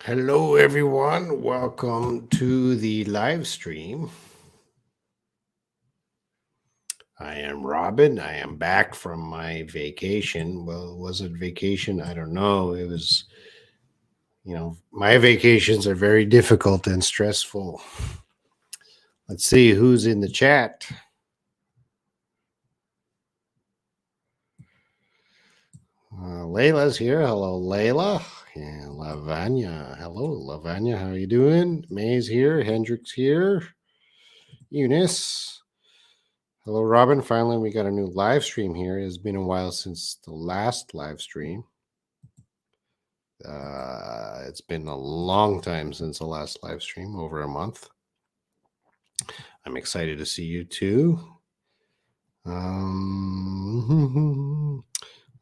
Hello, everyone. Welcome to the live stream. I am Robin. I am back from my vacation. Well, was it vacation? I don't know. It was, my vacations are very difficult and stressful. Let's see who's in the chat. Layla's here. Hello, Layla. And Lavanya. Hello, Lavanya. How are you doing? May's here. Hendrix here. Eunice. Hello, Robin. Finally, we got a new live stream here. It's been a while since the last live stream. It's been a long time since the last live stream, over a month. I'm excited to see you too.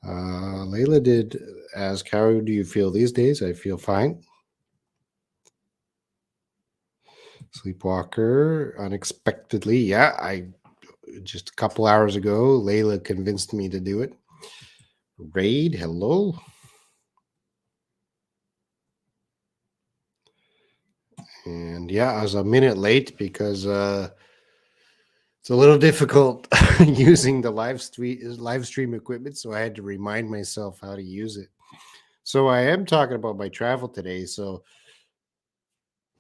Layla did ask, how do you feel these days? I feel fine. Sleepwalker, unexpectedly. Yeah, I just a couple hours ago, Layla convinced me to do it. Raid, hello. And yeah, I was a minute late because it's a little difficult using the live stream equipment, so I had to remind myself how to use it. So I am talking about my travel today. So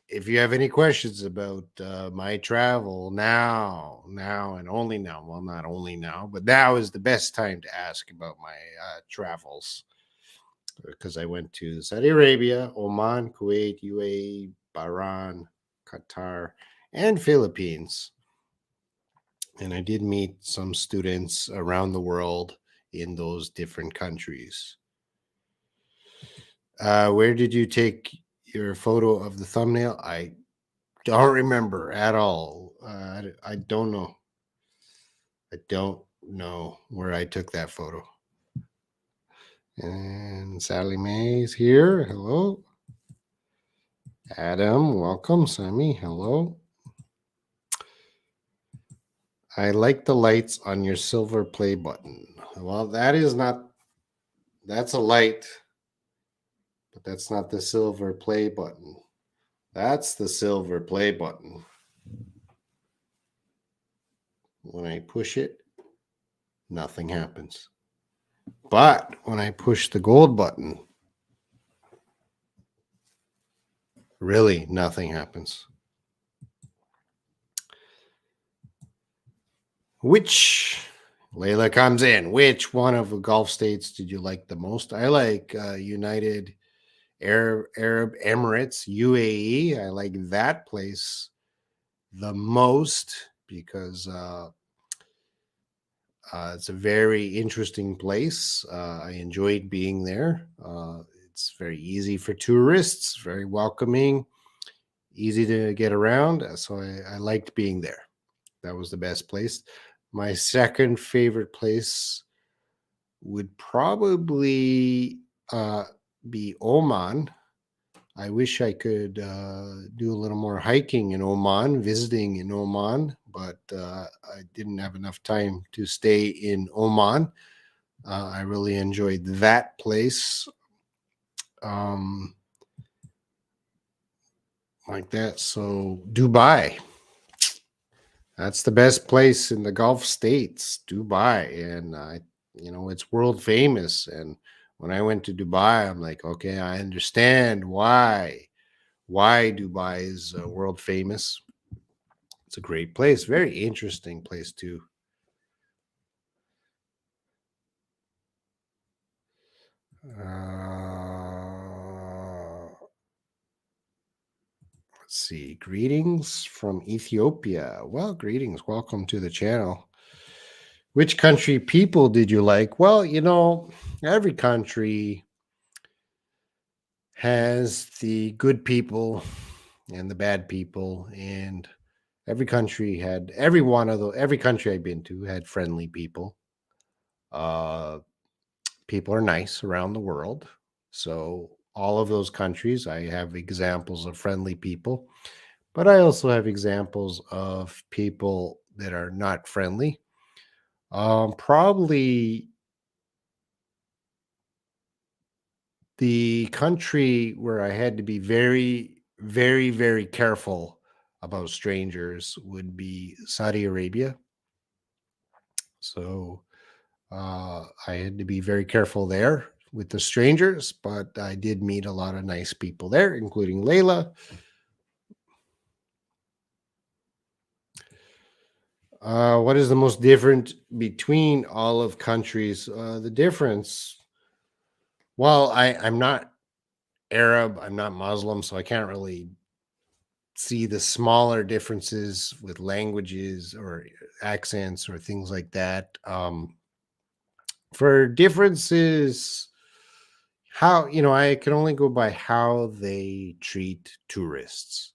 if you have any questions about my travel now, and only now, well, not only now, but now is the best time to ask about my travels because I went to Saudi Arabia, Oman, Kuwait, UAE, Bahrain, Qatar, and Philippines. And I did meet some students around the world in those different countries. Where did you take your photo of the thumbnail? I don't remember at all. I don't know. I don't know where I took that photo. And Sally Mae is here. Hello. Adam, welcome. Sammy, hello. I like the lights on your silver play button. Well, that's a light, but that's not the silver play button. That's the silver play button. When I push it, nothing happens. But when I push the gold button, really nothing happens. Which Layla comes in. Which one of the Gulf states did you like the most? I like United Arab Emirates, UAE. I like that place the most because it's a very interesting place. I enjoyed being there. It's very easy for tourists, very welcoming, easy to get around. So I liked being there. That was the best place. My second favorite place would probably be Oman. I wish I could do a little more hiking in Oman, visiting in Oman, but I didn't have enough time to stay in Oman. I really enjoyed that place. Like that. So, Dubai. That's the best place in the Gulf states, Dubai. And it's world famous. And when I went to Dubai, I'm like, okay, I understand why Dubai is world famous. It's a great place, very interesting place too. Let's see. Greetings from Ethiopia. Well, greetings. Welcome to the channel. Which country people did you like? Well, every country has the good people and the bad people, and every country every country I've been to had friendly people. People are nice around the world. So all of those countries, I have examples of friendly people, but I also have examples of people that are not friendly. Probably The country where I had to be very, very, very careful about strangers would be Saudi Arabia. So I had to be very careful there with the strangers, but I did meet a lot of nice people there, including Layla. What is the most different between all of countries? The difference, well, I'm not Arab, I'm not Muslim, so I can't really see the smaller differences with languages or accents or things like that. For differences, how, I can only go by how they treat tourists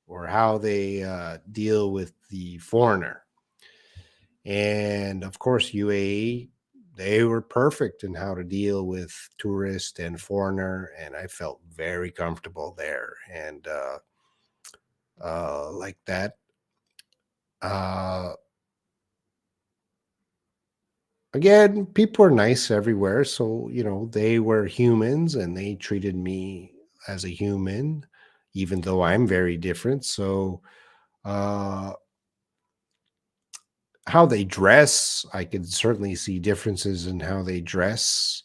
or how they deal with the foreigner. And of course, UAE, they were perfect in how to deal with tourist and foreigner. And I felt very comfortable there and like that. Uh, Again, people are nice everywhere. So, they were humans and they treated me as a human, even though I'm very different. So, uh, how they dress, I could certainly see differences in how they dress,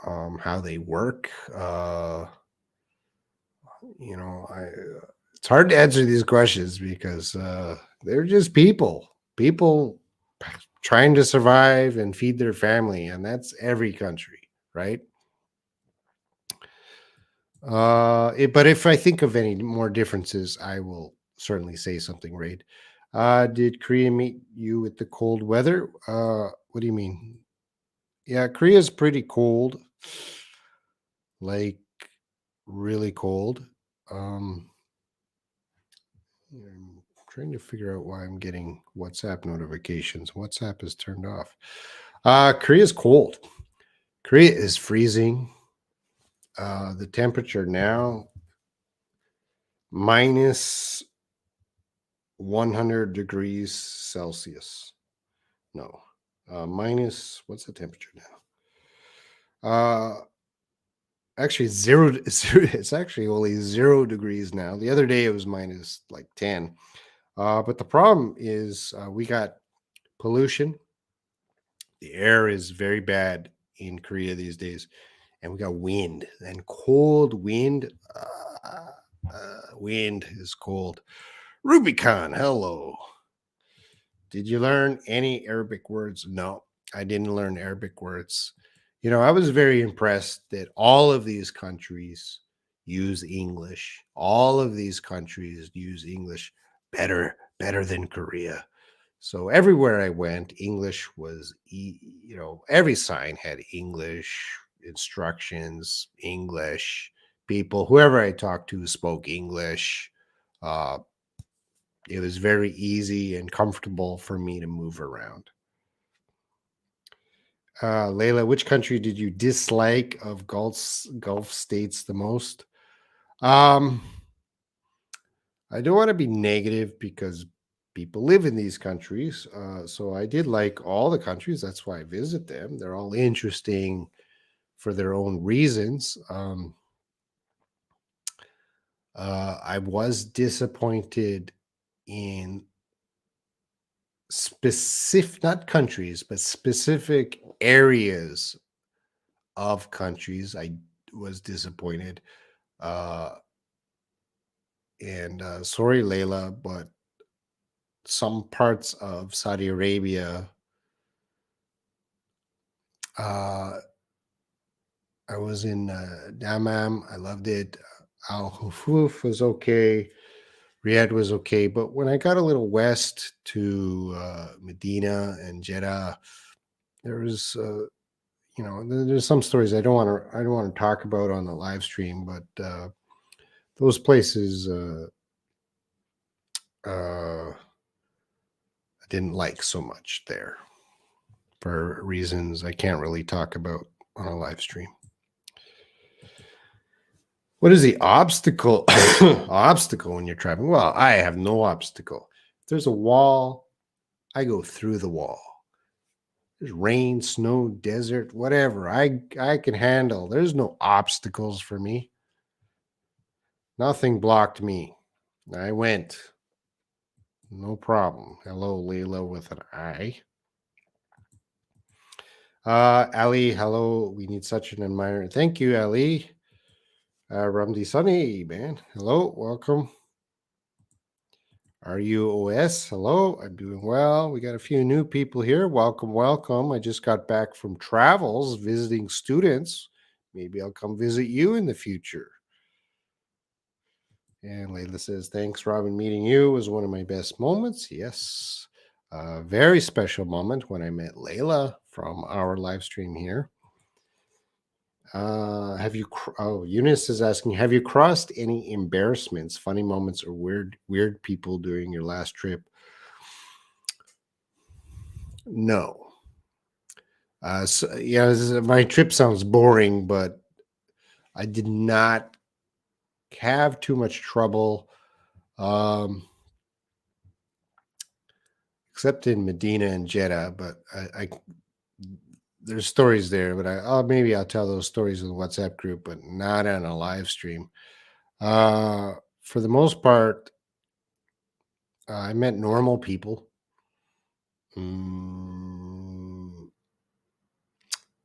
how they work. It's hard to answer these questions because they're just people trying to survive and feed their family, and that's every country, right? But if I think of any more differences, I will certainly say something, right? Did Korea meet you with the cold weather? What do you mean? Yeah, Korea's pretty cold, like really cold. Um, I'm trying to figure out why I'm getting WhatsApp notifications. WhatsApp is turned off. Korea's cold. Korea is freezing. The temperature now minus 100 degrees Celsius. No, minus, what's the temperature now? Actually, it's actually only 0 degrees now. The other day it was minus like 10. But the problem is we got pollution. The air is very bad in Korea these days. And we got wind and cold wind. Wind is cold. Rubicon, hello. Did you learn any Arabic words? No, I didn't learn Arabic words. I was very impressed that all of these countries use English. All of these countries use English better than Korea. So everywhere I went, English was, every sign had English instructions, English people. Whoever I talked to spoke English. Uh, it was very easy and comfortable for me to move around. Layla, which country did you dislike of Gulf states the most? Um, I don't want to be negative because people live in these countries. So I did like all the countries. That's why I visit them. They're all interesting for their own reasons. I was disappointed in specific, not countries, but specific areas of countries. I was disappointed. Uh, and sorry, Layla, but some parts of Saudi Arabia, uh, I was in Dammam. I loved it. Al Hufuf was okay. Riyadh was okay. But when I got a little west to Medina and Jeddah, there was there's some stories I don't want to talk about on the live stream, but those places I didn't like so much there for reasons I can't really talk about on a live stream. What is the obstacle obstacle when you're traveling? Well, I have no obstacle. If there's a wall, I go through the wall. There's rain, snow, desert, whatever. I can handle. There's no obstacles for me. Nothing blocked me. I went. No problem. Hello, Layla with an I. Ali, hello. We need such an admirer. Thank you, Ali. Ramdi Sunny, man. Hello, welcome. RUOS, hello. I'm doing well. We got a few new people here. Welcome, welcome. I just got back from travels visiting students. Maybe I'll come visit you in the future. And Layla says, thanks, Robin. Meeting you was one of my best moments. Yes. A very special moment when I met Layla from our live stream here. Eunice is asking, have you crossed any embarrassments, funny moments, or weird people during your last trip? No. My trip sounds boring, but I did not have too much trouble, except in Medina and Jeddah. But I there's stories there, but maybe I'll tell those stories in the WhatsApp group, but not on a live stream. For the most part, I met normal people. Mm,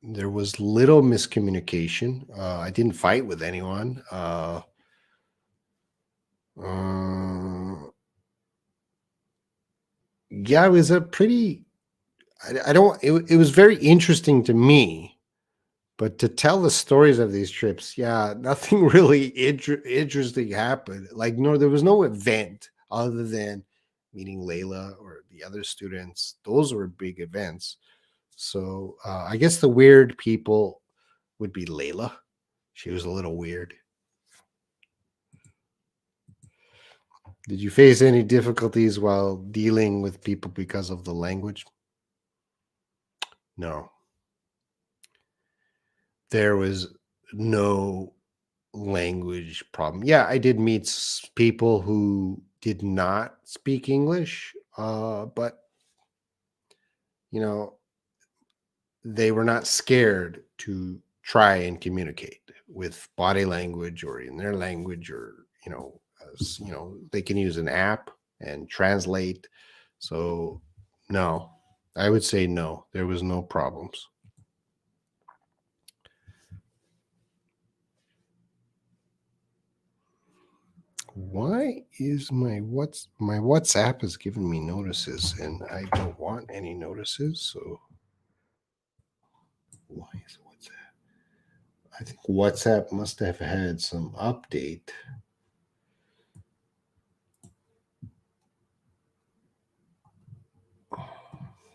there was little miscommunication. I didn't fight with anyone. Yeah, it was a pretty. I don't. It was very interesting to me, but to tell the stories of these trips, yeah, nothing really interesting happened. Like, no, there was no event other than meeting Layla or the other students. Those were big events. So I guess the weird people would be Layla. She was a little weird. Did you face any difficulties while dealing with people because of the language? No. There was no language problem. Yeah, I did meet people who did not speak English, but you know, they were not scared to try and communicate with body language or in their language, or they can use an app and translate. So no, I would say no, there was no problems. Why is my WhatsApp has given me notices and I don't want any notices? So why is WhatsApp? I think WhatsApp must have had some update.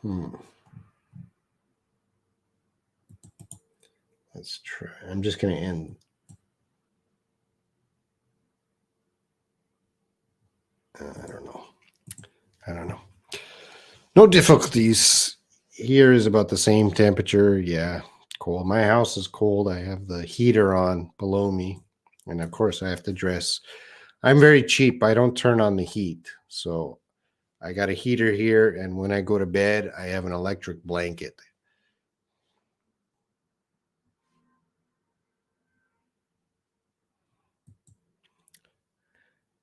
Hmm. Let's try. I'm just going to end. I don't know. I don't know. No difficulties. Here is about the same temperature. Yeah, cold. My house is cold. I have the heater on below me. And of course, I have to dress. I'm very cheap. I don't turn on the heat. So I got a heater here. And when I go to bed, I have an electric blanket.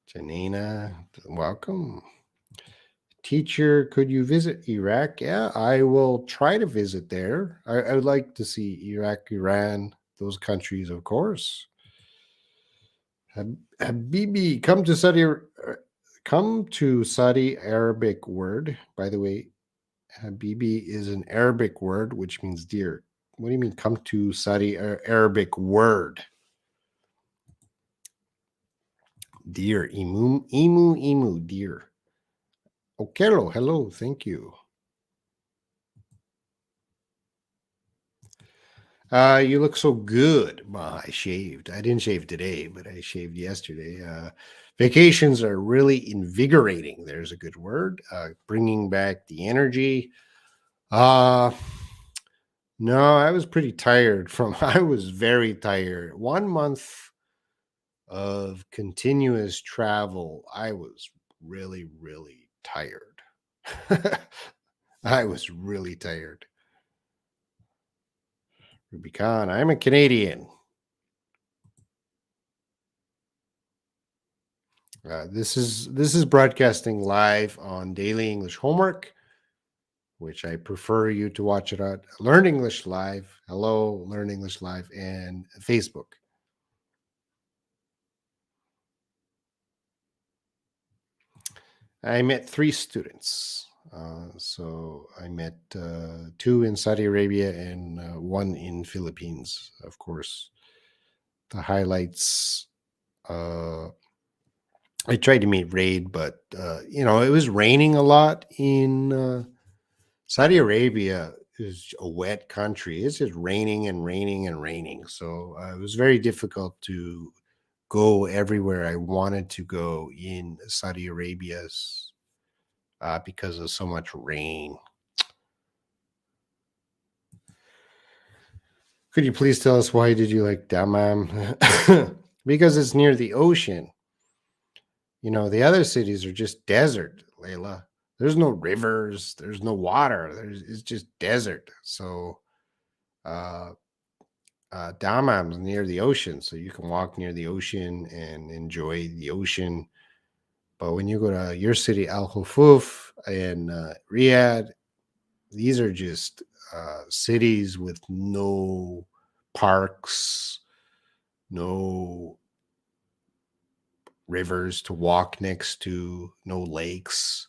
Janina, welcome. Teacher, could you visit Iraq? Yeah, I will try to visit there. I would like to see Iraq, Iran, those countries, of course. Habibi, come to Saudi Arabic word. By the way, Habibi is an Arabic word which means dear. What do you mean come to Saudi Arabic word? Dear, emu, dear. Okelo, hello, thank you. You look so good. Well, I shaved. I didn't shave today, but I shaved yesterday. Vacations are really invigorating. There's a good word. Bringing back the energy. Uh, no, I was pretty tired from, I was very tired. 1 month of continuous travel, I was really, really tired. I was really tired. Rubicon. I'm a Canadian. This is broadcasting live on Daily English Homework, which I prefer you to watch it at Learn English Live. Hello, Learn English Live, and Facebook. I met 3 students. So I met 2 in Saudi Arabia and 1 in Philippines. Of course, the highlights. I tried to meet Raid, but it was raining a lot in Saudi Arabia. Is a wet country. It's just raining and raining and raining. So it was very difficult to go everywhere I wanted to go in Saudi Arabia's because of so much rain. Could you please tell us why did you like Dammam? Because it's near the ocean. The other cities are just desert, Layla. There's no rivers, there's no water, it's just desert. So uh Dammam's near the ocean, so you can walk near the ocean and enjoy the ocean. But when you go to your city, Al Hufuf and Riyadh, these are just cities with no parks, no rivers to walk next to, no lakes.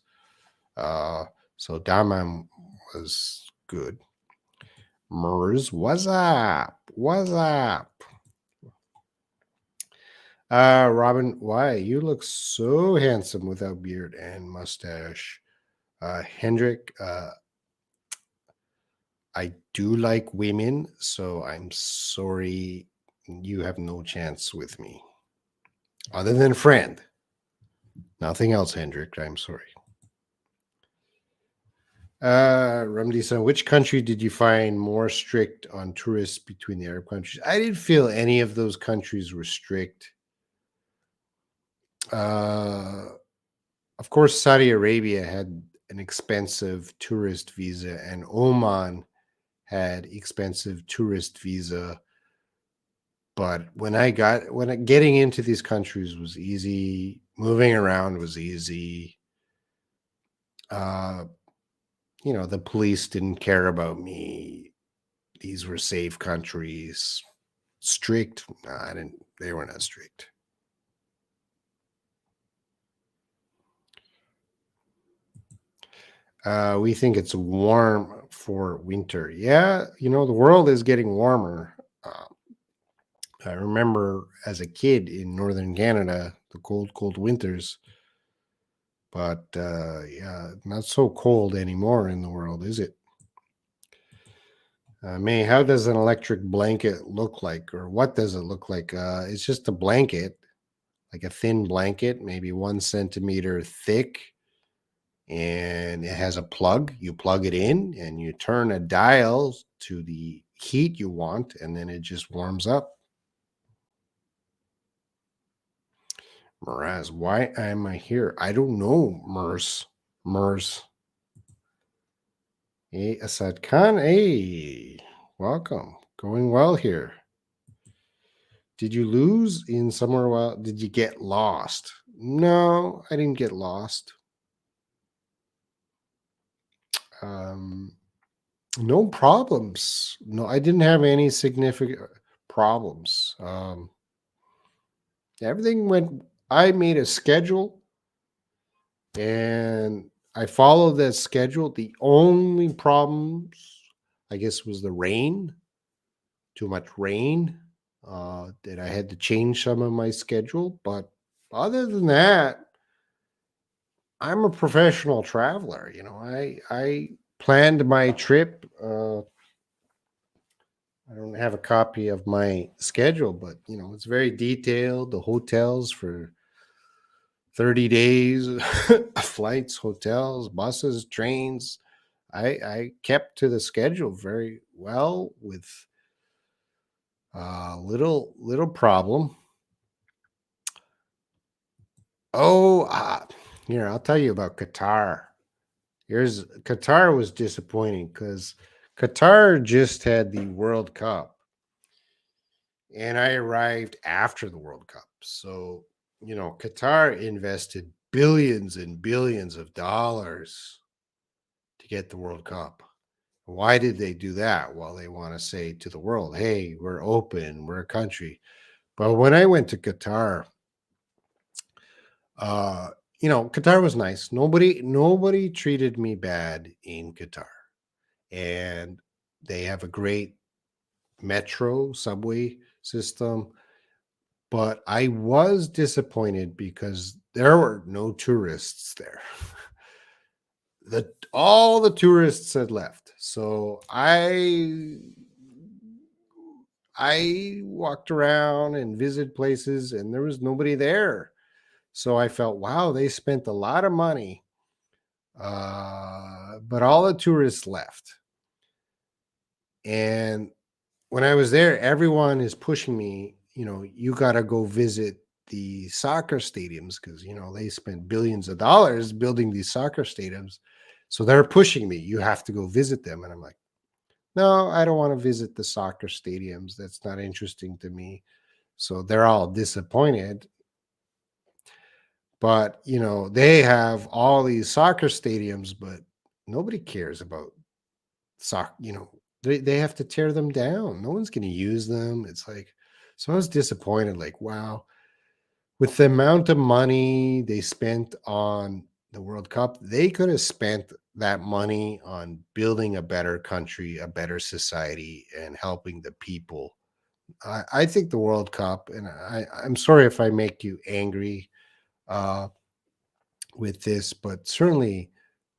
So Dammam was good. Mers, what's up? What's up? Robin, why? You look so handsome without beard and mustache. Hendrik, I do like women, so I'm sorry you have no chance with me. Other than friend. Nothing else, Hendrik. I'm sorry. Ramdi-san, which country did you find more strict on tourists between the Arab countries? I didn't feel any of those countries were strict. Of course, Saudi Arabia had an expensive tourist visa, and Oman had expensive tourist visa. But getting into these countries was easy, moving around was easy. The police didn't care about me. These were safe countries. Strict? No, they were not strict. We think it's warm for winter. Yeah, the world is getting warmer. I remember as a kid in northern Canada, the cold, cold winters. But yeah, not so cold anymore in the world, is it? May, how does an electric blanket look like, or what does it look like? It's just a blanket, like a thin blanket, maybe 1 centimeter thick, and it has a plug. You plug it in, and you turn a dial to the heat you want, and then it just warms up. Miraz, why am I here? I don't know, Mers. Hey, Asad Khan. Hey, welcome. Going well here. Did you lose in somewhere? Well, did you get lost? No, I didn't get lost. No problems. No, I didn't have any significant problems. Everything went. I made a schedule, and I followed that schedule. The only problems, I guess, was the rain. Too much rain. That I had to change some of my schedule, but other than that, I'm a professional traveler. I planned my trip. I don't have a copy of my schedule, but it's very detailed. The hotels for 30 days, flights, hotels, buses, trains. I kept to the schedule very well with little problem. Oh, here, I'll tell you about Qatar. Qatar was disappointing because Qatar just had the World Cup. and I arrived after the World Cup. So, Qatar invested billions and billions of dollars to get the World Cup. Why did they do that? Well, they want to say to the world, hey, we're open, we're a country. But when I went to Qatar, uh, Qatar was nice. Nobody treated me bad in Qatar. And they have a great metro subway system. But I was disappointed because there were no tourists there. All the tourists had left. So I walked around and visited places and there was nobody there. So I felt, wow, they spent a lot of money. But all the tourists left. And when I was there, everyone is pushing me, you got to go visit the soccer stadiums because, they spent billions of dollars building these soccer stadiums. So they're pushing me, you have to go visit them. And I'm like, no, I don't want to visit the soccer stadiums. That's not interesting to me. So they're all disappointed. But, they have all these soccer stadiums, but nobody cares about soccer. They have to tear them down. No one's going to use them. It's like, so I was disappointed. Like, wow, with the amount of money they spent on the World Cup, they could have spent that money on building a better country, a better society, and helping the people. I think the World Cup, and I'm sorry if I make you angry uh, with this, but certainly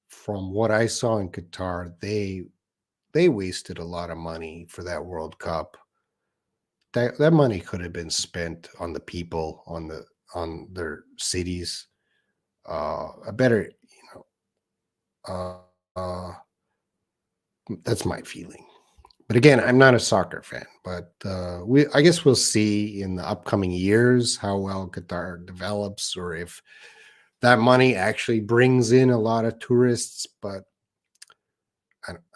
from what I saw in Qatar, they wasted a lot of money for that World Cup. That money could have been spent on the people, on their cities. A better, uh, uh, that's my feeling. But again, I'm not a soccer fan. But I guess we'll see in the upcoming years how well Qatar develops, or if that money actually brings in a lot of tourists. But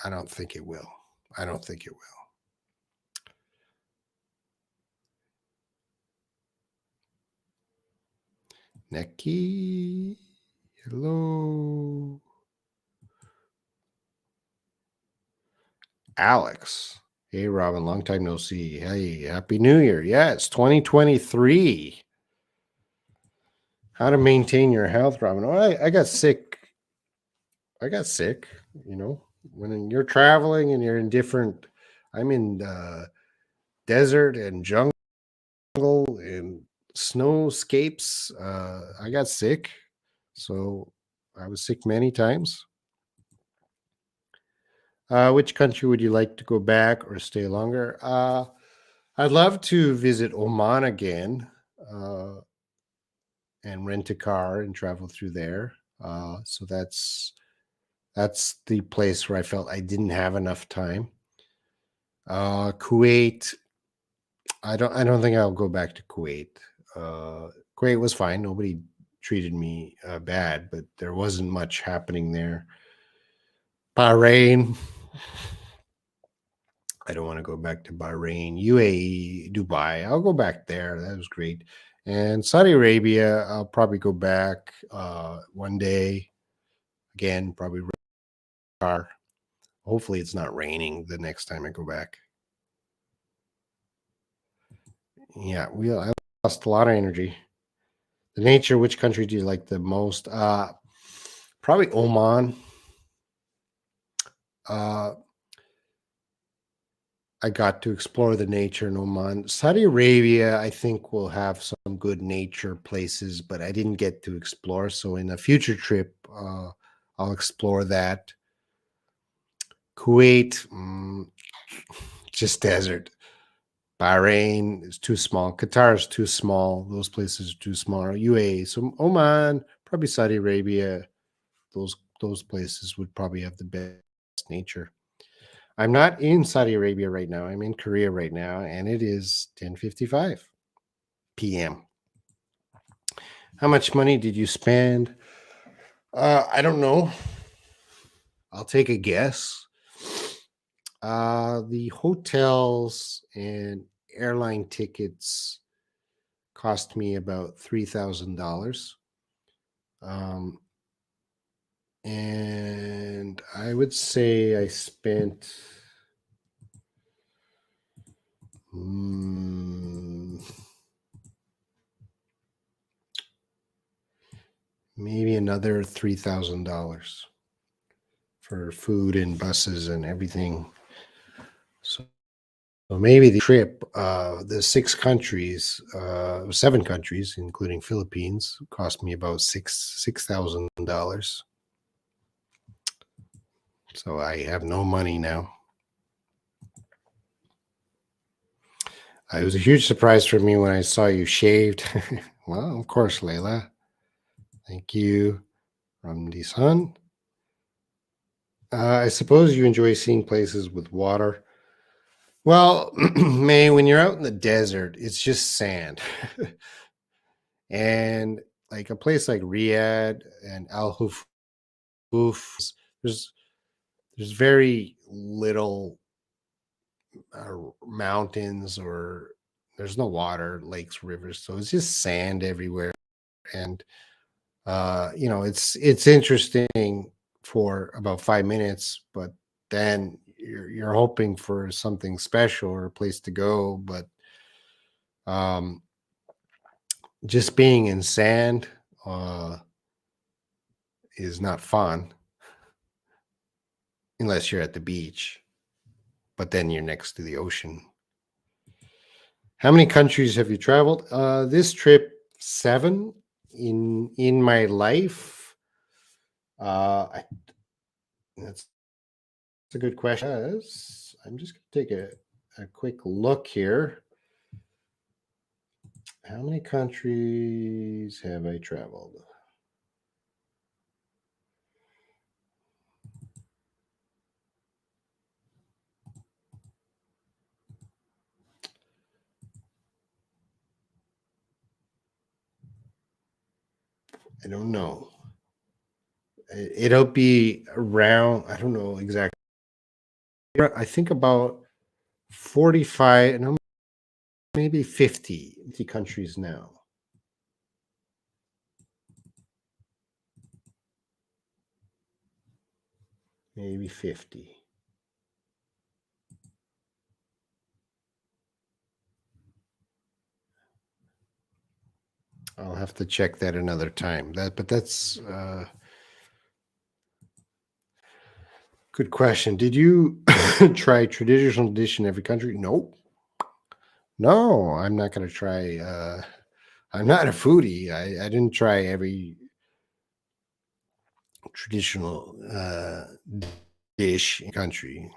I don't think it will. I don't think it will. Neki, hello. Alex. Hey, Robin, long time no see. Hey, Happy New Year. Yeah, it's 2023. How to maintain your health, Robin? Oh, I got sick. I got sick, when you're traveling and you're in different, I'm in desert and jungle and snowscapes. I got sick. So I was sick many times. Which country would you like to go back or stay longer? I'd love to visit Oman again and rent a car and travel through there. So that's the place where I felt I didn't have enough time. Kuwait, I don't think I'll go back to Kuwait. Kuwait was fine. Nobody treated me bad, but there wasn't much happening there. Bahrain, I don't want to go back to Bahrain. UAE, Dubai, I'll go back there. That was great. And Saudi Arabia, I'll probably go back one day. Again, probably rent a car. Hopefully, it's not raining the next time I go back. Yeah, I lost a lot of energy. The nature, which country do you like the most? Probably Oman. Uh, I got to explore the nature in Oman. Saudi Arabia, I think, will have some good nature places, but I didn't get to explore. So in a future trip, I'll explore that. Kuwait, just desert. Bahrain is too small. Qatar is too small. Those places are too small. UAE, so Oman, probably Saudi Arabia. Those places would probably have the best nature. I'm not in Saudi Arabia right now. I'm in Korea right now, and it is 10:55 p.m. How much money did you spend? I don't know. I'll take a guess. The hotels and airline tickets cost me about $3,000. Um, and I would say I spent maybe another $3,000 for food and buses and everything. So maybe the trip, the 7 countries, including Philippines, cost me about $6,000. So I have no money now. It was a huge surprise for me when I saw you shaved. Well, of course, Layla. Thank you, Ramdi Sun. I suppose you enjoy seeing places with water. Well, May, when you're out in the desert, it's just sand. And like a place like Riyadh and Al Hufuf, there's there's very little mountains, or there's no water, lakes, rivers, so it's just sand everywhere. And it's interesting for about 5 minutes, but then you're hoping for something special or a place to go. But um just being in sand uh is not fun unless you're at the beach, but then you're next to the ocean. How many countries have you traveled? This trip, 7 in my life. I, that's a good question. I'm just going to take a quick look here. How many countries have I traveled? I don't know. It'll be around, I don't know exactly. I think about 45, no, maybe 50 countries now. Maybe 50. I'll have to check that another time. That's good question. Did you try traditional dish in every country? Nope. No, I'm not going to try. I'm not a foodie. I didn't try every traditional dish in country.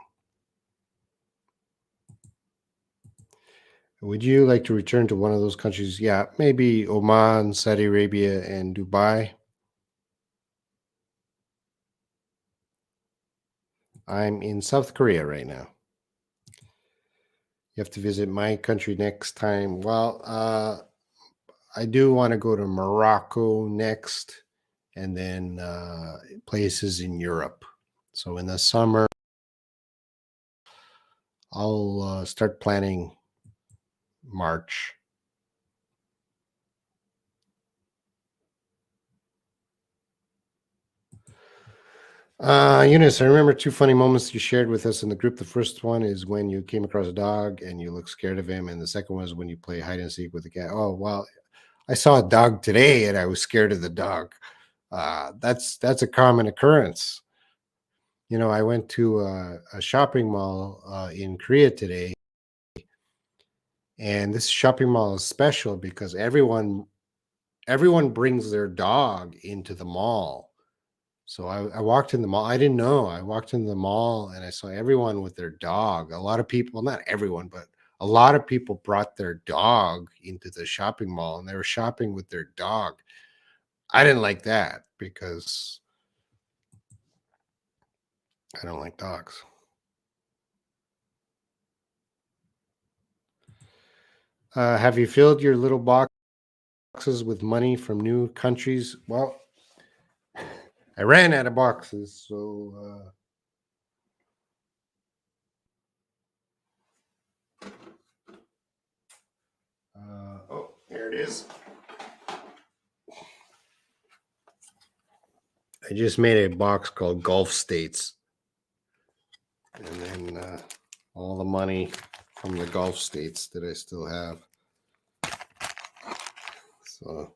Would you like to return to one of those countries? Yeah, maybe Oman, Saudi Arabia, and Dubai. I'm in South Korea right now. You have to visit my country next time. Well, I do want to go to Morocco next, and then places in Europe. So in the summer, I'll start planning March. Eunice, I remember 2 funny moments you shared with us in the group. The first one is when you came across a dog and you look scared of him, and the second one is when you play hide and seek with a cat. Oh, well, I saw a dog today and I was scared of the dog. That's a common occurrence. I went to a shopping mall in Korea today, and this shopping mall is special because everyone brings their dog into the mall. So I walked in the mall. I didn't know. I walked in the mall and I saw everyone with their dog. A lot of people, well, not everyone, but a lot of people brought their dog into the shopping mall and they were shopping with their dog. I didn't like that because I don't like dogs. Have you filled your little boxes with money from new countries? Well, I ran out of boxes, so Oh, here it is. I just made a box called Gulf States. And then all the money from the Gulf States that I still have. So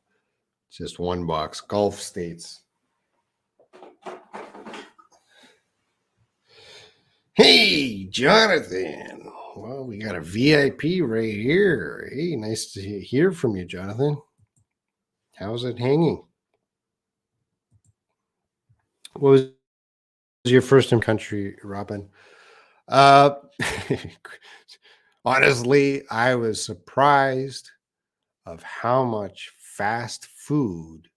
just one box, Gulf States. Hey, Jonathan. Well, we got a VIP right here. Hey, nice to hear from you, Jonathan. How's it hanging? What was your first in country, Robin? Uh, honestly, I was surprised of how much fast food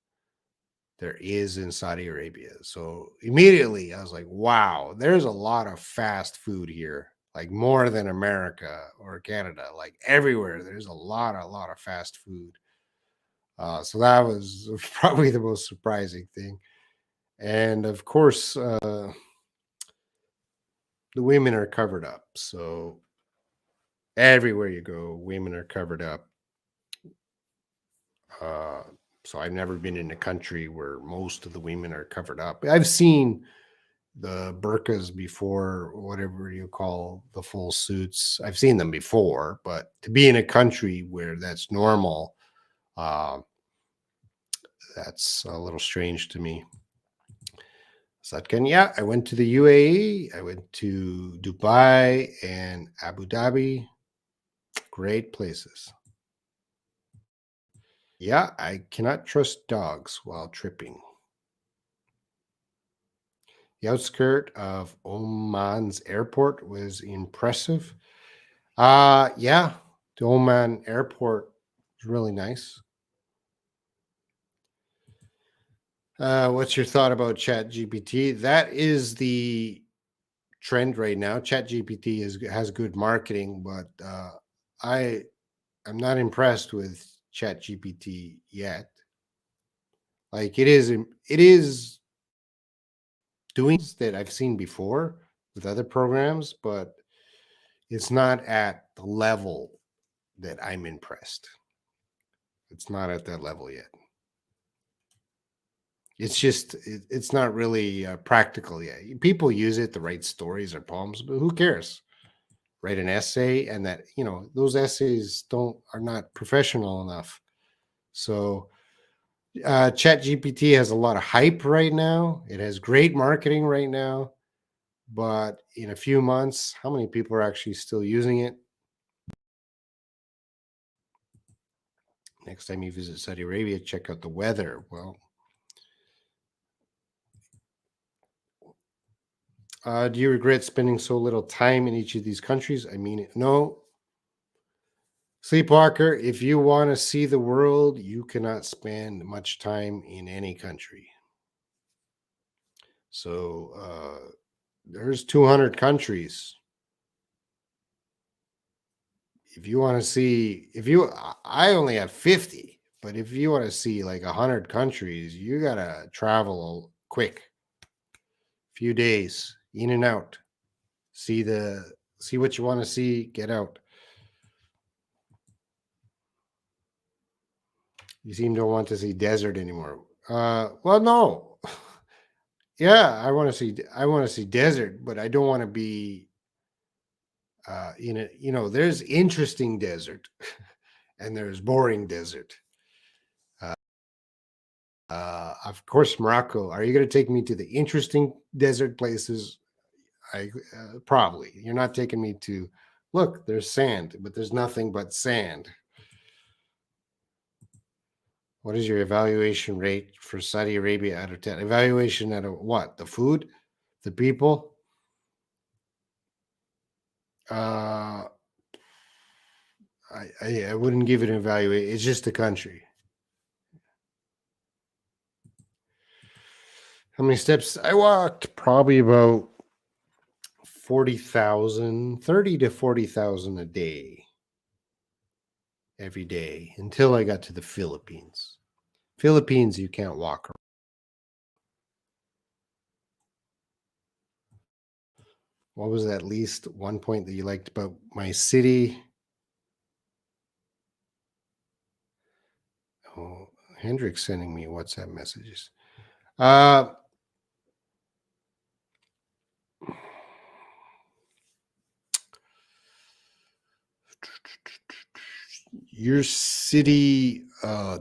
there is in Saudi Arabia. So immediately I was like, wow, there's a lot of fast food here, like more than America or Canada. Like everywhere, there's a lot of fast food. So that was probably the most surprising thing. And of course, the women are covered up. So everywhere you go, women are covered up. Uh, so I've never been in a country where most of the women are covered up. I've seen the burqas before, whatever you call the full suits. I've seen them before, but to be in a country where that's normal, uh, that's a little strange to me. Satkan, yeah, I went to the UAE, I went to Dubai and Abu Dhabi. Great places. Yeah, I cannot trust dogs while tripping. The outskirt of Oman's airport was impressive. Yeah, the Oman airport is really nice. What's your thought about Chat GPT? That is the trend right now. Chat GPT has good marketing, but I I'm not impressed with Chat GPT yet. Like it is doing that I've seen before with other programs, but it's not at the level that I'm impressed. It's not at that level yet. It's not really practical yet. People use it to write stories or poems, but who cares? Write an essay, and that those essays don't are not professional enough. So Chat GPT has a lot of hype right now. It has great marketing right now, but in a few months, how many people are actually still using it? Next time you visit Saudi Arabia, check out the weather. Well, do you regret spending so little time in each of these countries? I mean, no. Sleepwalker, if you want to see the world, you cannot spend much time in any country. So there's 200 countries. If you want to see, if you, I only have 50, but if you want to see like 100 countries, you got to travel quick, few days, in and out. See what you want to see, get out. You seem to want to see desert anymore. Well, no. Yeah, I want to see desert, but I don't want to be in it. There's interesting desert and there's boring desert. Uh, of course, Morocco. Are you going to take me to the interesting desert places? I probably. You're not taking me to look. There's sand, but there's nothing but sand. What is your evaluation rate for Saudi Arabia out of 10? Evaluation out of what? The food, the people. Uh, I wouldn't give it an evaluation. It's just a country. How many steps I walked? Probably about 40,000, 30 to 40,000 a day, every day until I got to the Philippines. Philippines, you can't walk around. What was at least one point that you liked about my city? Oh, Hendrik's sending me WhatsApp messages. Uh, your city,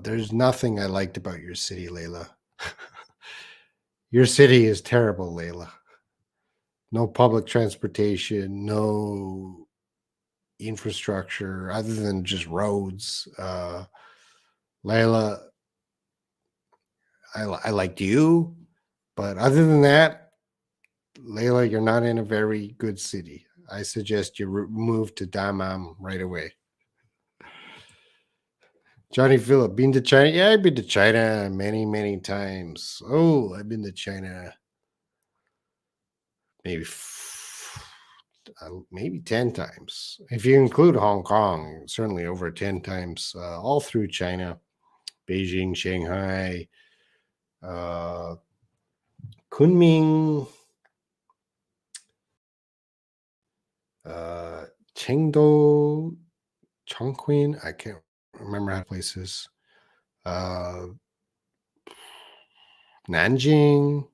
there's nothing I liked about your city, Layla. Your city is terrible, Layla. No public transportation, no infrastructure other than just roads. Layla, I liked you, but other than that, Layla, you're not in a very good city. I suggest you move to Dammam right away. Johnny Phillip, been to China? Yeah, I've been to China many, many times. Oh, I've been to China maybe maybe 10 times. If you include Hong Kong, certainly over 10 times, all through China, Beijing, Shanghai, uh, Kunming, uh, Chengdu, Chongqing. I can't remember how places. Uh, Nanjing,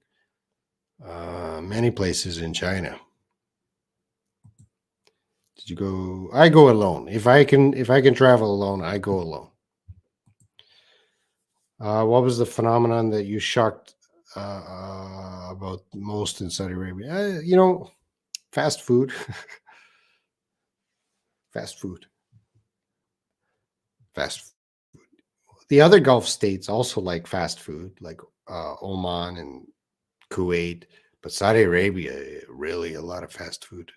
many places in China. Did you go? I go alone. If I can travel alone, I go alone. What was the phenomenon that you shocked about most in Saudi Arabia? Fast food, fast food, fast. The other Gulf states also like fast food, like Oman and Kuwait, but Saudi Arabia really a lot of fast food.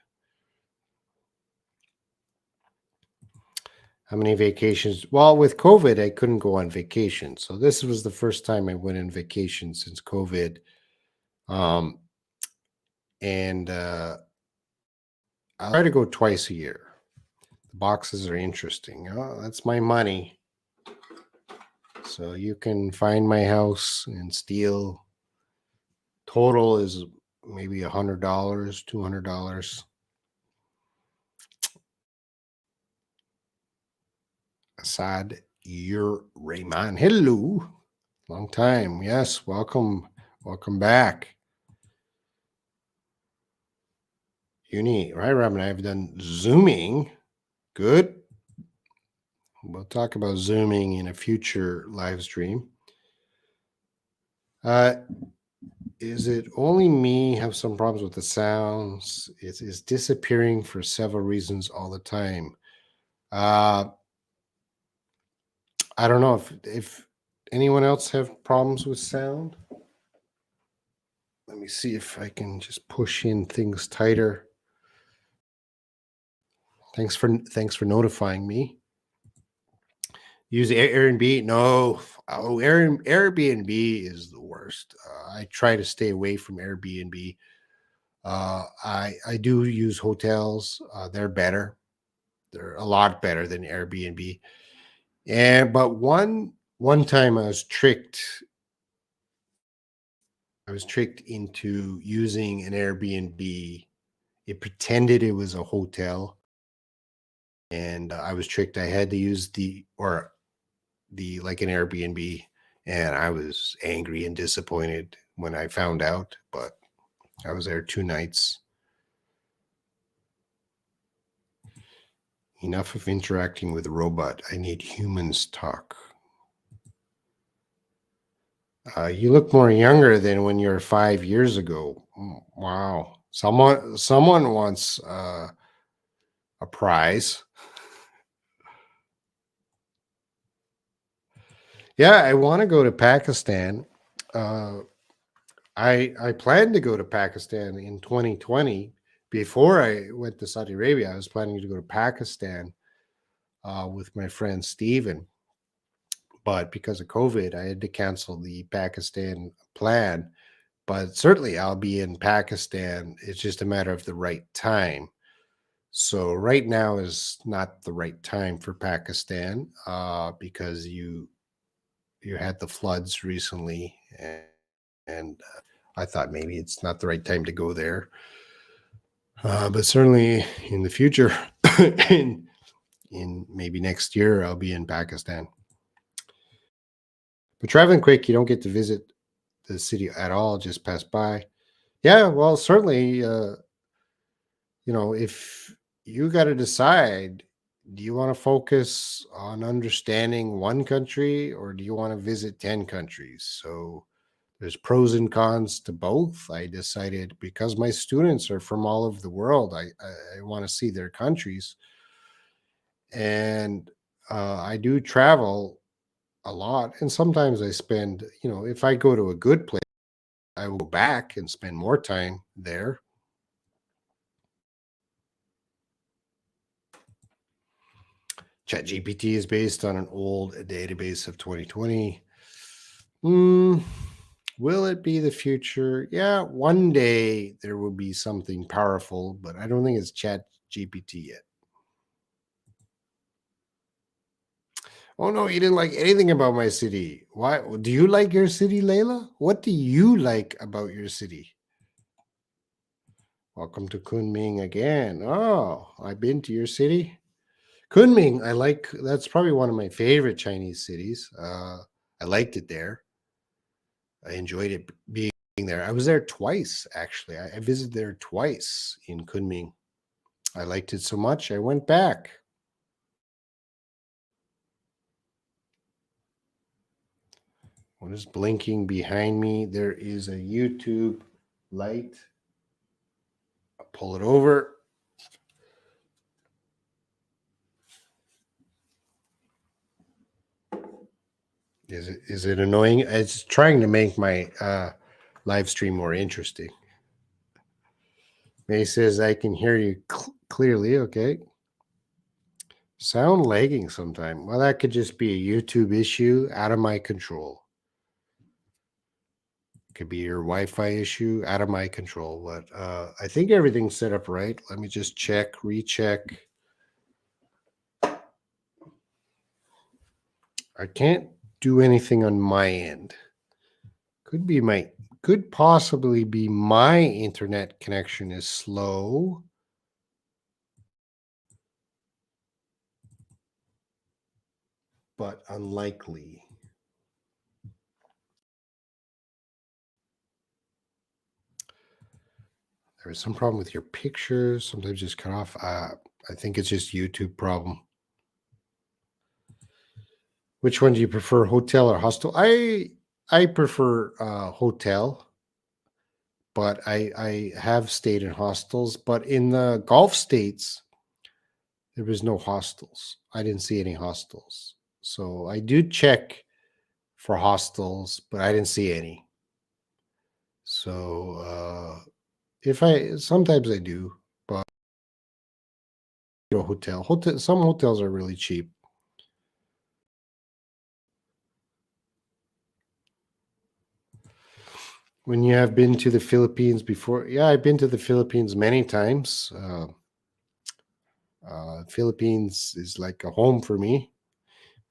How many vacations? Well, with COVID, I couldn't go on vacation, so this was the first time I went on vacation since COVID. Um, and I try to go twice a year. The boxes are interesting. Oh, that's my money. So you can find my house and steal. Total is maybe $100, $200. Assad, you're Rayman. Hello. Long time. Yes. Welcome. Welcome back. Uni, right, Robin? I've done Zooming. Good. We'll talk about Zooming in a future live stream. Is it only me have some problems with the sounds? It's disappearing for several reasons all the time. Uh, I don't know if anyone else have problems with sound. Let me see if I can just push in things tighter. Thanks for notifying me. Use Airbnb? No. Oh, Airbnb is the worst. I try to stay away from Airbnb. I do use hotels. They're better. They're a lot better than Airbnb. And but one time I was tricked. I was tricked into using an Airbnb. It pretended it was a hotel, and I was tricked. I had to use the like an Airbnb, and I was angry and disappointed when I found out. But I was there 2 nights. Enough of interacting with a robot. I need humans talk. You look more younger than when you were 5 years ago. Wow. Someone wants a prize. Yeah, I want to go to Pakistan. Uh, I planned to go to Pakistan in 2020. Before I went to Saudi Arabia, I was planning to go to Pakistan with my friend Steven. But because of COVID, I had to cancel the Pakistan plan. But certainly I'll be in Pakistan. It's just a matter of the right time. So right now is not the right time for Pakistan because you had the floods recently, and I thought maybe it's not the right time to go there. But certainly in the future, in maybe next year, I'll be in Pakistan. But traveling quick, you don't get to visit the city at all, just pass by. Yeah, well, certainly, if you got to decide, do you want to focus on understanding one country or do you want to visit 10 countries? So there's pros and cons to both. I decided because my students are from all over the world, I want to see their countries. And I do travel a lot. And sometimes I spend, if I go to a good place, I will go back and spend more time there. ChatGPT is based on an old database of 2020. Hmm, will it be the future? Yeah, one day there will be something powerful, but I don't think it's ChatGPT yet. Oh no, you didn't like anything about my city. Why? Do you like your city, Layla? What do you like about your city? Welcome to Kunming again. Oh, I've been to your city. Kunming, I like. That's probably one of my favorite Chinese cities. I liked it there. I enjoyed it being there. I was there twice, actually. I visited there twice in Kunming. I liked it so much, I went back. What is blinking behind me? There is a YouTube light. I'll pull it over. Is it annoying? It's trying to make my live stream more interesting. May says I can hear you clearly. Okay. Sound lagging sometime. Well, that could just be a YouTube issue out of my control. Could be your Wi-Fi issue out of my control. But I think everything's set up right. Let me just check, recheck. I can't do anything on my end. Could possibly be my internet connection is slow. But unlikely. There was some problem with your pictures. Sometimes just cut off. I think it's just YouTube problem. Which one do you prefer, hotel or hostel? I prefer hotel, but I have stayed in hostels. But in the Gulf states, there was no hostels. I didn't see any hostels. So I do check for hostels, but I didn't see any. So if I sometimes I do, but hotel, some hotels are really cheap. When you have been to the Philippines before, yeah, I've been to the Philippines many times. Philippines is like a home for me.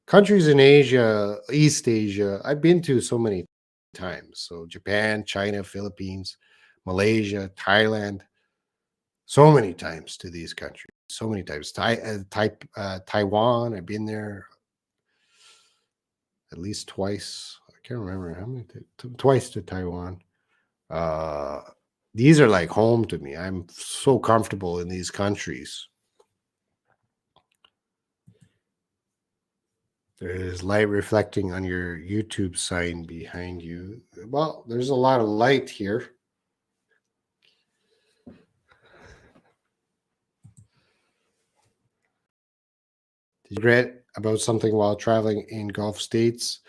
Countries in Asia, East Asia, I've been to so many times. So Japan, China, Philippines, Malaysia, Thailand, so many times to these countries. So many times. Taiwan, I've been there at least twice. I can't remember how many. Twice to Taiwan. Uh, these are like home to me. I'm so comfortable in these countries. There is light reflecting on your YouTube sign behind you. Well, there's a lot of light here. Did you regret about something while traveling in Gulf states?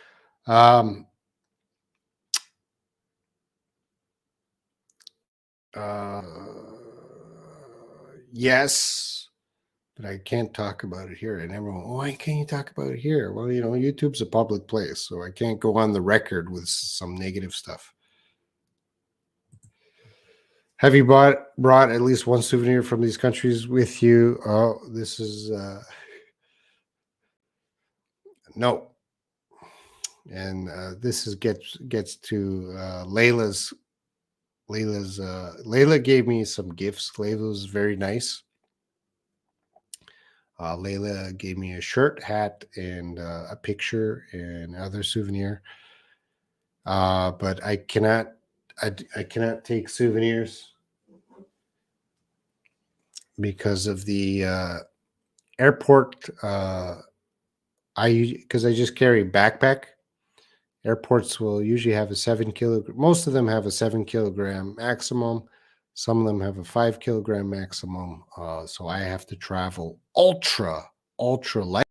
Um, uh, yes, but I can't talk about it here. And everyone, why can't you talk about it here? Well, YouTube's a public place, so I can't go on the record with some negative stuff. Have you brought at least one souvenir from these countries with you? Oh, this is no. And this is gets to Layla gave me some gifts. Layla was very nice. Layla gave me a shirt, hat, and a picture and other souvenir. But I cannot. I cannot take souvenirs because of the airport. Because I just carry backpack. Airports will usually have a 7 kilogram. Most of them have a 7 kilogram maximum. Some of them have a 5 kilogram maximum. So I have to travel ultra light.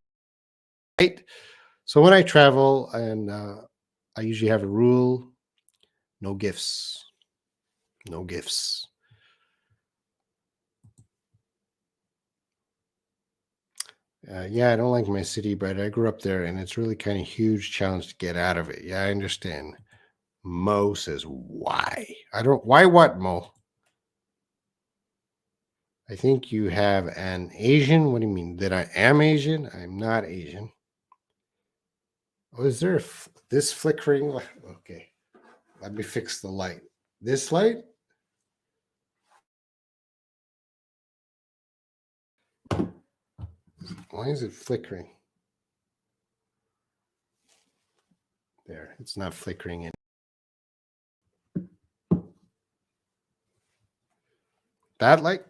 So when I travel, and I usually have a rule: no gifts, no gifts. Yeah, I don't like my city, but I grew up there, and it's really kind of huge challenge to get out of it. Yeah, I understand. Mo says, "Why? I don't. Why what, Mo? I think you have an Asian. What do you mean? That I am Asian? I'm not Asian. Oh, is there this flickering? Okay, let me fix the light. This light? Why is it flickering? There, it's not flickering in. That light?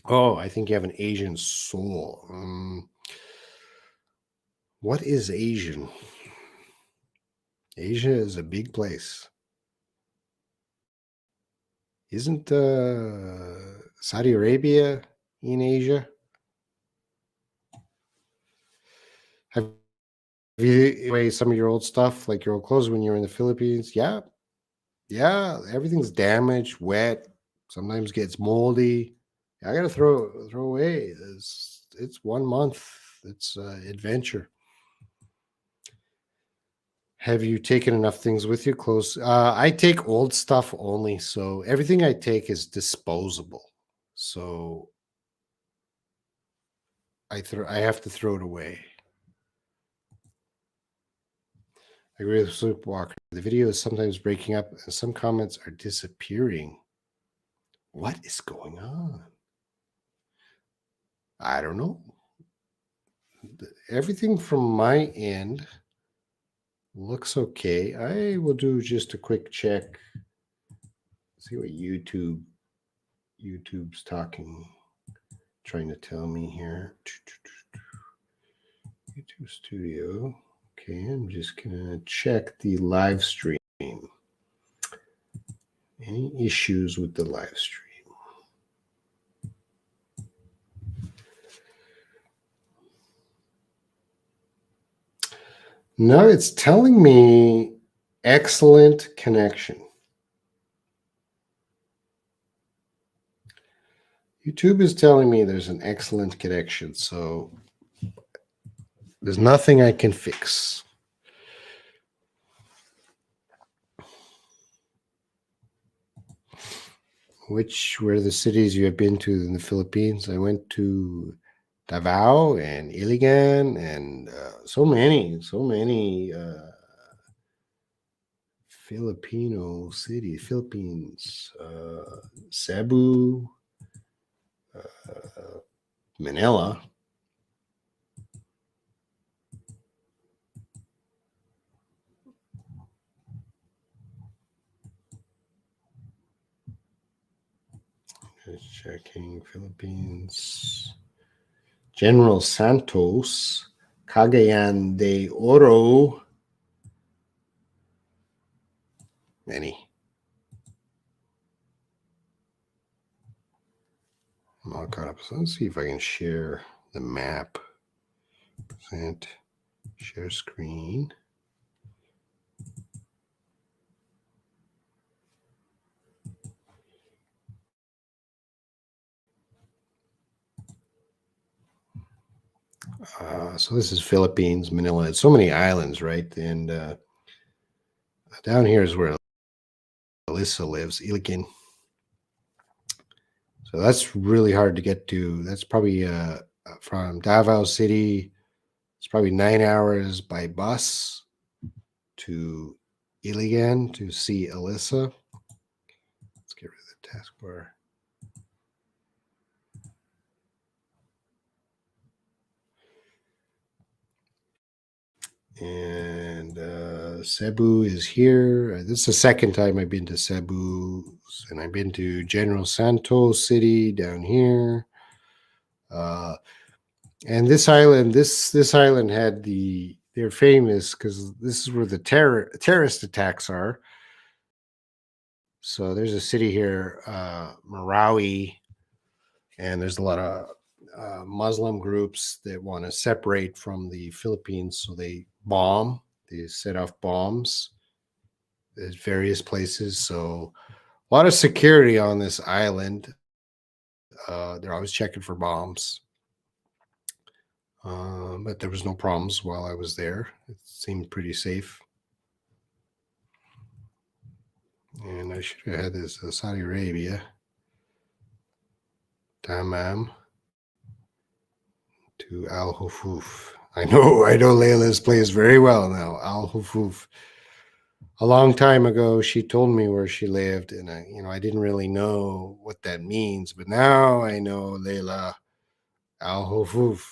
Oh, I think you have an Asian soul. What is Asian? Asia is a big place. Isn't Saudi Arabia in Asia? Have you away some of your old stuff, like your old clothes when you were in the Philippines? Yeah, yeah. Everything's damaged, wet. Sometimes gets moldy. I gotta throw away. It's 1 month. It's adventure. Have you taken enough things with you? Close. I take old stuff only, so everything I take is disposable. So I have to throw it away. I agree with Sleepwalker. The video is sometimes breaking up, and some comments are disappearing. What is going on? I don't know. Everything from my end looks okay. I will do just a quick check. See what YouTube's trying to tell me here. YouTube Studio. Okay, I'm just gonna check the live stream. Any issues with the live stream? No, it's telling me excellent connection. YouTube is telling me there's an excellent connection, so there's nothing I can fix. Which were the cities you have been to in the Philippines? I went to Davao and Iligan and so many Filipino cities, Philippines, Cebu, Manila. Just checking Philippines. General Santos, Cagayan de Oro. Many. I'm all caught up. So let's see if I can share the map. Present, share screen. So this is Philippines, Manila. It's so many islands, right? And down here is where Alyssa lives, Iligan. So that's really hard to get to. That's probably from Davao City. It's probably 9 hours by bus to Iligan to see Alyssa. Let's get rid of the taskbar. And Cebu is here. This is the second time I've been to Cebu, and I've been to General Santos City down here. Uh, and this island had they're famous because this is where the terrorist attacks are. So there's a city here, Marawi, and there's a lot of Muslim groups that want to separate from the Philippines, so they set off bombs at various places. So a lot of security on this island. They're always checking for bombs. But there was no problems while I was there. It seemed pretty safe. And I should have had this Saudi Arabia. Tamam to Al Hufuf. I know Layla's plays very well now. Al Hufuf. A long time ago, she told me where she lived, and I didn't really know what that means, but now I know Layla Al Hufuf.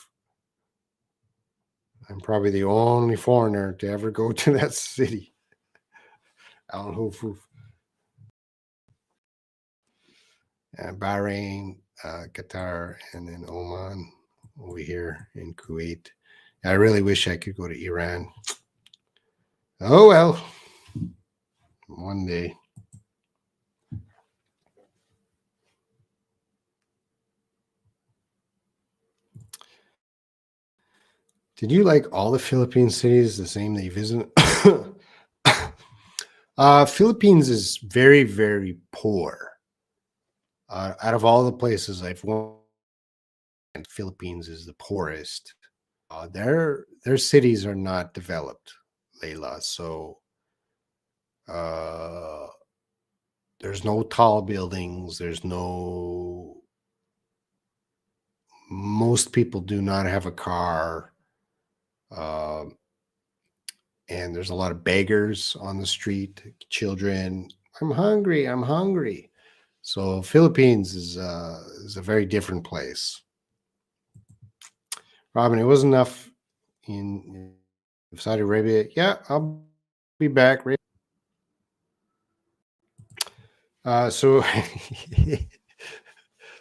I'm probably the only foreigner to ever go to that city. Al Hufuf. Bahrain, Qatar, and then Oman over here in Kuwait. I really wish I could go to Iran. Oh well, one day. Did you like all the Philippine cities the same that you visited? Philippines is very, very poor. Out of all the places I've went, Philippines is the poorest. Their cities are not developed, Layla. So uh, there's no tall buildings. There's no. Most people do not have a car. And there's a lot of beggars on the street, children. I'm hungry. I'm hungry. So Philippines is a very different place. Robin, it was enough in Saudi Arabia. Yeah, I'll be back. So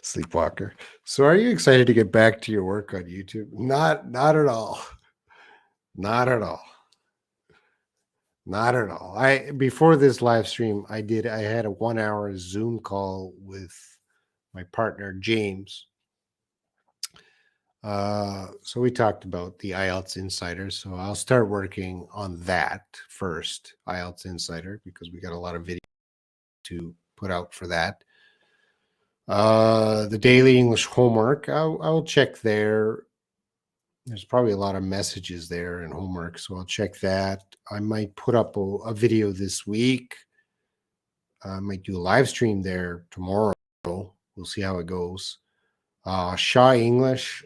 Sleepwalker. So are you excited to get back to your work on YouTube? Not at all. Not at all. Not at all. I before this live stream, I had a 1 hour Zoom call with my partner James. So we talked about the IELTS Insider. So I'll start working on that first, IELTS Insider, because we got a lot of video to put out for that. The daily English homework, I'll check there. There's probably a lot of messages there and homework, so I'll check that. I might put up a video this week. I might do a live stream there tomorrow. We'll see how it goes. Shaw English.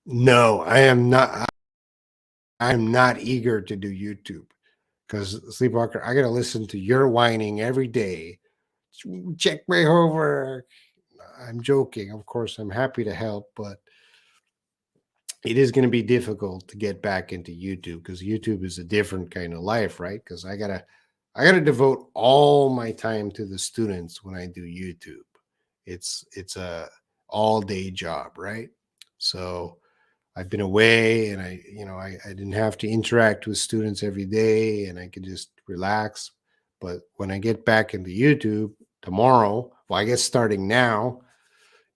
No, I am not. I am not eager to do YouTube because Sleepwalker. I got to listen to your whining every day. Check my homework. I'm joking. Of course, I'm happy to help, but it is going to be difficult to get back into YouTube because YouTube is a different kind of life, right? Because I gotta devote all my time to the students when I do YouTube. It's a all day job, right? So I've been away, and I didn't have to interact with students every day, and I could just relax. But when I get back into YouTube tomorrow, well, I guess starting now,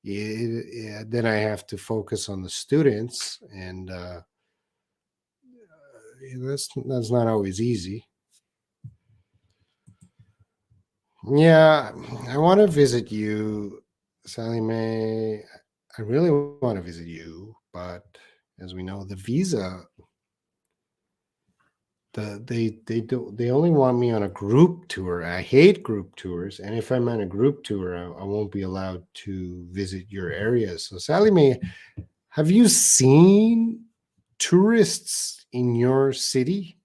yeah, then I have to focus on the students, and that's not always easy. Yeah, I want to visit you, Sally Mae. I really want to visit you, but as we know, the visa, they only want me on a group tour. I hate group tours, and if I'm on a group tour, I won't be allowed to visit your area. So, Sally Mae, have you seen tourists in your city?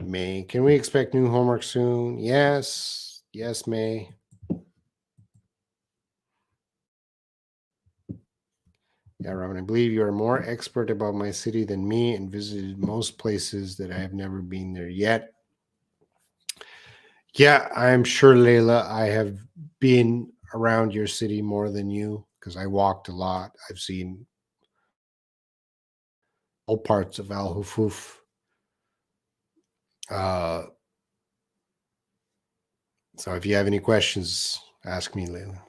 May, can we expect new homework soon? Yes, May. Yeah, Robin, I believe you are more expert about my city than me and visited most places that I have never been there yet. Yeah, I'm sure, Layla, I have been around your city more than you because I walked a lot. I've seen all parts of Al Hufuf. Uh, so if you have any questions, ask me, Layla,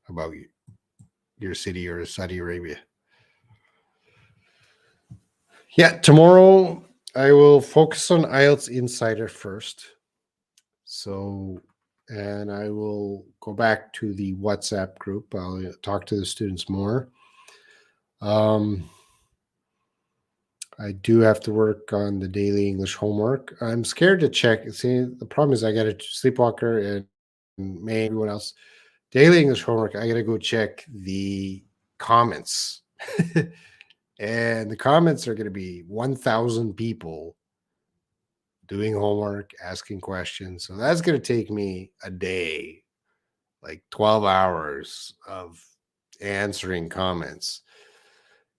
about your city or Saudi Arabia. Yeah, tomorrow I will focus on IELTS Insider first. So, and I will go back to the WhatsApp group. I'll talk to the students more. Um, I do have to work on the daily English homework. I'm scared to check. See, the problem is I got a sleepwalker and May, everyone else. Daily English homework, I got to go check the comments. And the comments are going to be 1,000 people doing homework, asking questions. So that's going to take me a day, like 12 hours of answering comments.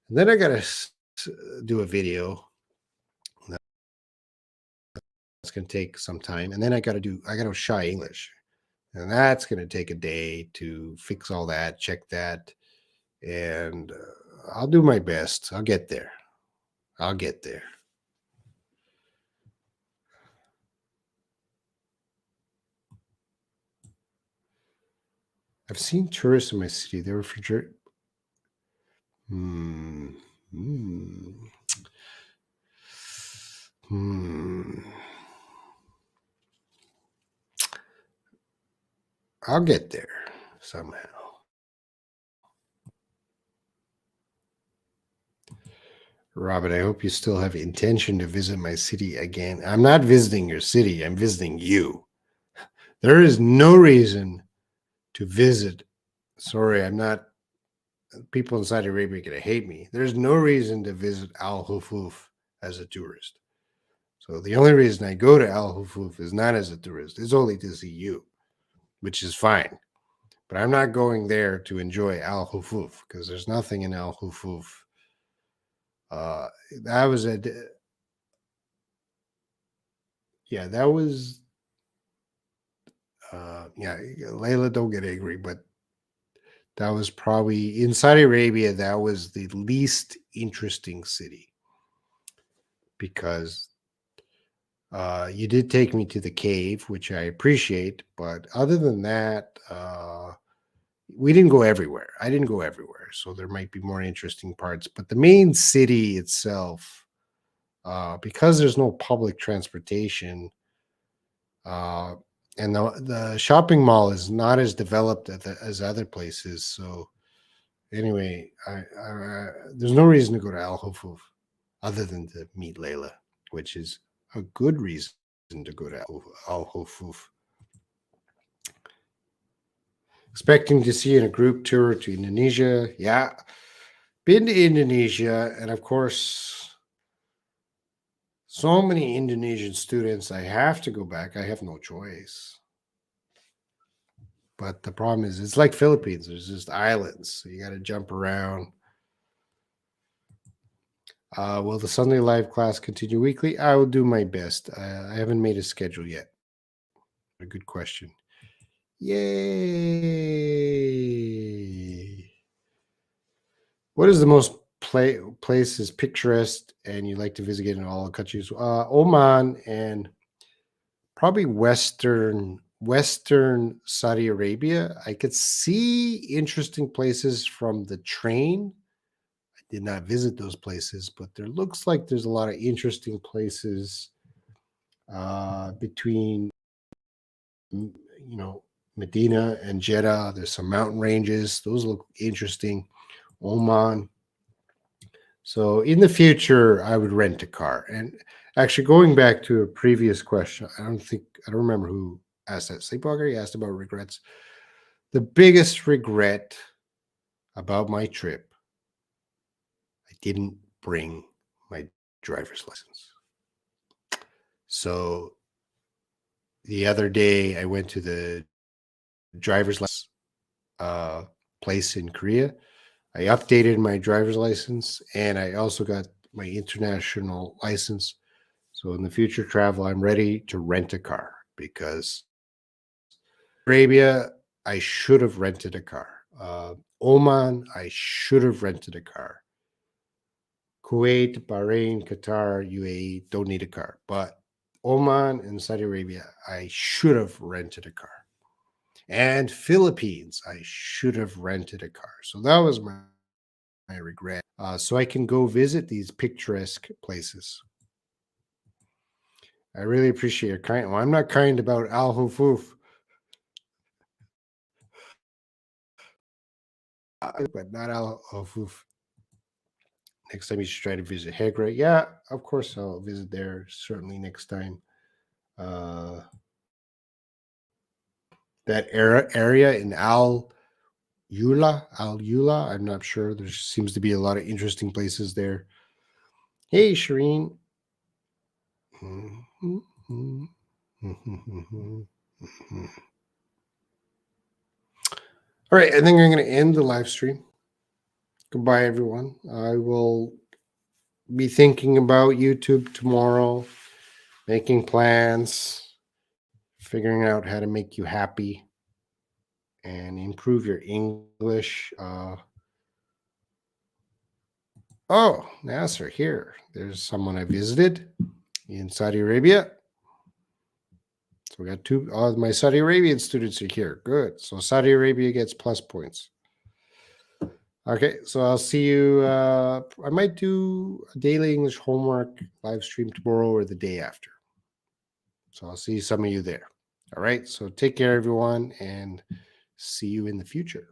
And then I got to do a video. That's going to take some time. And then I got to shy English. And that's going to take a day to fix all that, check that. And I'll do my best. I'll get there. I'll get there. I've seen tourists in my city. They refrigerate. Hmm. Hmm. Hmm. I'll get there somehow. Robert, I hope you still have intention to visit my city again. I'm not visiting your city, I'm visiting you. There is no reason to visit. Sorry, I'm not. People in Saudi Arabia are going to hate me. There's no reason to visit Al Hufuf as a tourist. So the only reason I go to Al Hufuf is not as a tourist, it's only to see you, which is fine. But I'm not going there to enjoy Al Hufuf because there's nothing in Al Hufuf. That was a yeah, that was yeah, Layla, don't get angry, but that was probably in Saudi Arabia. That was the least interesting city because you did take me to the cave, which I appreciate, but other than that, we didn't go everywhere. I didn't go everywhere, so there might be more interesting parts. But the main city itself, because there's no public transportation, uh, and the shopping mall is not as developed as other places. So anyway, there's no reason to go to Al Hufuf other than to meet Layla, which is a good reason to go to Al Hufuf. Expecting to see in a group tour to Indonesia. Yeah, been to Indonesia, and of course, so many Indonesian students. I have to go back. I have no choice. But the problem is, it's like Philippines. There's just islands, so you got to jump around. Will the Sunday live class continue weekly? I will do my best. I haven't made a schedule yet. A good question. Yay! What is the most places picturesque and you like to visit in all the countries? Oman and probably Western Saudi Arabia. I could see interesting places from the train. I did not visit those places, but there looks like there's a lot of interesting places between Medina and Jeddah. There's some mountain ranges; those look interesting. Oman. So in the future, I would rent a car. And actually, going back to a previous question, I don't remember who asked that. Sleepwalker, he asked about regrets. The biggest regret about my trip, I didn't bring my driver's license. So the other day, I went to the driver's license place in Korea. I updated my driver's license and I also got my international license. So in the future travel, I'm ready to rent a car because Arabia, I should have rented a car. Oman, I should have rented a car. Kuwait, Bahrain, Qatar, UAE don't need a car. But Oman and Saudi Arabia, I should have rented a car. And Philippines, I should have rented a car. So that was my regret. So I can go visit these picturesque places. I really appreciate your kind. Well, I'm not kind about Al Hufuf, but not Al Hufuf. Next time you should try to visit Hegra. Yeah, of course I'll visit there certainly next time. Uh, that area in Al Yula. I'm not sure. There seems to be a lot of interesting places there. Hey, Shireen. All right, I think I'm going to end the live stream. Goodbye, everyone. I will be thinking about YouTube tomorrow, making plans, figuring out how to make you happy and improve your English. Oh, Nasser, here. There's someone I visited in Saudi Arabia. So we got two. Oh, my Saudi Arabian students are here. Good. So Saudi Arabia gets plus points. Okay, so I'll see you. I might do a daily English homework live stream tomorrow or the day after. So I'll see some of you there. All right. So take care, everyone, and see you in the future.